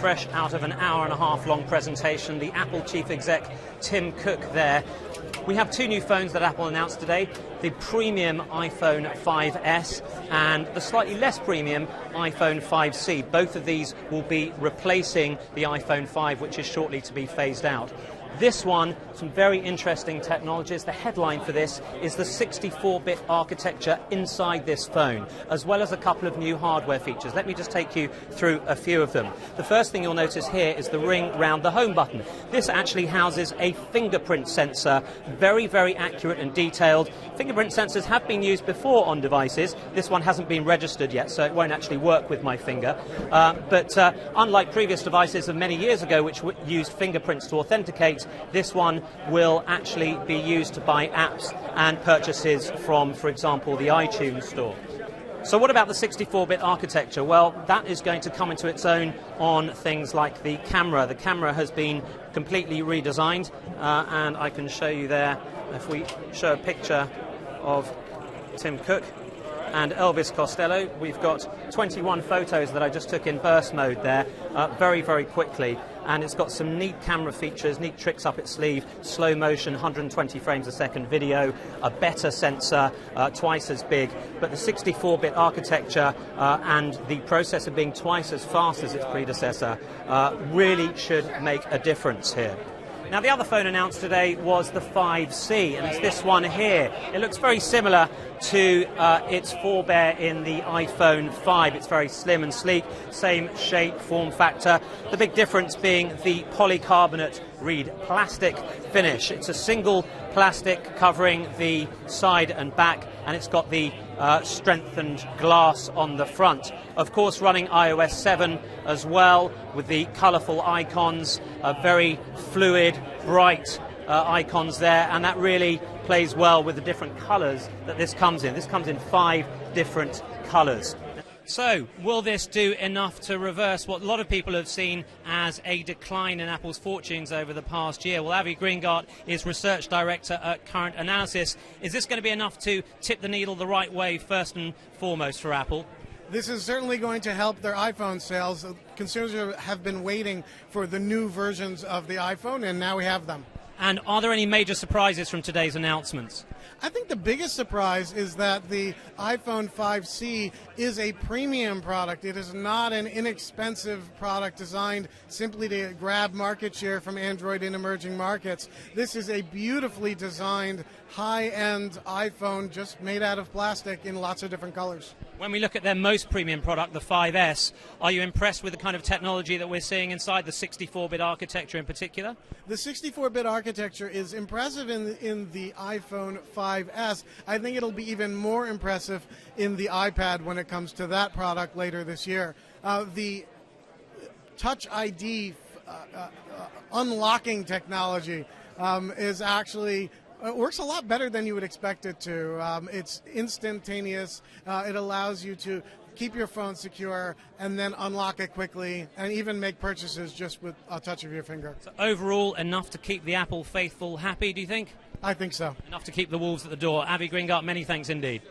fresh out of an hour-and-a-half long presentation. The Apple chief exec, Tim Cook, there. We have two new phones that Apple announced today, the premium iPhone 5S and the slightly less premium iPhone 5C. Both of these will be replacing the iPhone 5, which is shortly to be phased out. This one, some very interesting technologies. The headline for this is the 64-bit architecture inside this phone, as well as a couple of new hardware features. Let me just take you through a few of them. The first thing you'll notice here is the ring round the home button. This actually houses a fingerprint sensor, very, very accurate and detailed. Fingerprint sensors have been used before on devices. This one hasn't been registered yet, so it won't actually work with my finger. But unlike previous devices of many years ago, which used fingerprints to authenticate, this one will actually be used to buy apps and purchases from, for example, the iTunes store. So what about the 64-bit architecture? Well, that is going to come into its own on things like the camera. The camera has been completely redesigned, and I can show you there, if we show a picture of Tim Cook and Elvis Costello. We've got 21 photos that I just took in burst mode there, very, very quickly. And it's got some neat camera features, neat tricks up its sleeve, slow motion, 120 frames a second video, a better sensor, twice as big. But the 64-bit architecture and the processor being twice as fast as its predecessor really should make a difference here. Now, the other phone announced today was the 5C, and it's this one here. It looks very similar to its forebear in the iPhone 5. It's very slim and sleek, same shape, form factor. The big difference being the polycarbonate reed plastic finish. It's a single plastic covering the side and back, and it's got the strengthened glass on the front. Of course, running iOS 7 as well, with the colourful icons, very fluid, bright icons there, and that really plays well with the different colours that this comes in. This comes in 5 different colours. So, will this do enough to reverse what a lot of people have seen as a decline in Apple's fortunes over the past year? Well, Avi Greengart is Research Director at Current Analysis. Is this going to be enough to tip the needle the right way, first and foremost, for Apple? This is certainly going to help their iPhone sales. Consumers have been waiting for the new versions of the iPhone, and now we have them. And are there any major surprises from today's announcements? I think the biggest surprise is that the iPhone 5C is a premium product. It is not an inexpensive product designed simply to grab market share from Android in emerging markets. This is a beautifully designed, high-end iPhone just made out of plastic in lots of different colors. When we look at their most premium product, the 5S, are you impressed with the kind of technology that we're seeing inside, the 64-bit architecture in particular? The 64-bit architecture is impressive in the iPhone 5S. I think it'll be even more impressive in the iPad when it comes to that product later this year. The Touch ID unlocking technology is actually works a lot better than you would expect it to. It's instantaneous. It allows you to keep your phone secure and then unlock it quickly and even make purchases just with a touch of your finger. So overall, enough to keep the Apple faithful happy, do you think? I think so. Enough to keep the wolves at the door. Avi Greengart, many thanks indeed.